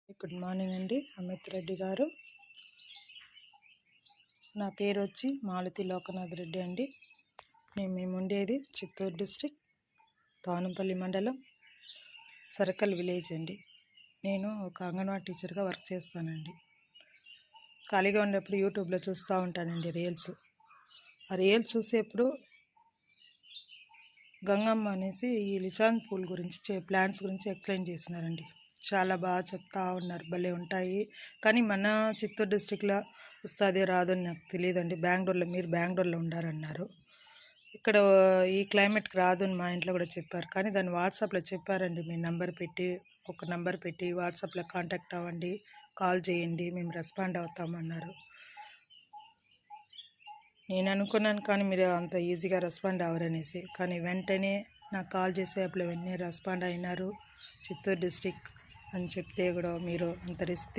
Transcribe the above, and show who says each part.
Speaker 1: Good morning అండి. అమిత్ రెడ్డి గారు. నా పేరు వచ్చి మాలతి లోకనాథ్ రెడ్డి అండి. మేము ఉండేది చిత్తూరు డిస్ట్రిక్ట్, తానంపల్లి మండలం, సర్కల్ విలేజ్ అండి. నేను ఒక అంగన్వాడీ టీచర్గా వర్క్ చేస్తానండి. ఖాళీగా ఉన్నప్పుడు యూట్యూబ్లో చూస్తూ ఉంటానండి రీల్స్. ఆ రీల్స్ చూసేప్పుడు గంగమ్మ అనేసి ఈ లిచాన్ పూల్ గురించి ప్లాంట్స్ గురించి ఎక్స్ప్లెయిన్ చేసినారండి. చాలా బాగా చెప్తా ఉన్నారు, భలే ఉంటాయి. కానీ మన చిత్తూరు డిస్ట్రిక్ట్లో వస్తుంది రాదు అని నాకు తెలియదండి. మీరు బెంగళూరులో ఉండారన్నారు. ఇక్కడ ఈ క్లైమేట్కి రాదు అని మా ఇంట్లో కూడా చెప్పారు. కానీ దాన్ని వాట్సాప్లో చెప్పారండి. మీ ఒక నంబర్ పెట్టి వాట్సాప్లో కాంటాక్ట్ అవ్వండి, కాల్ చేయండి, మేము రెస్పాండ్ అవుతామన్నారు. నేను అనుకున్నాను కానీ మీరు అంత ఈజీగా రెస్పాండ్ అవ్వరనేసి. కానీ వెంటనే నాకు కాల్ చేసే వెంటనే రెస్పాండ్ అయినారు. చిత్తూరు డిస్ట్రిక్ట్ అని చెప్తే కూడా మీరు అంత రిస్క్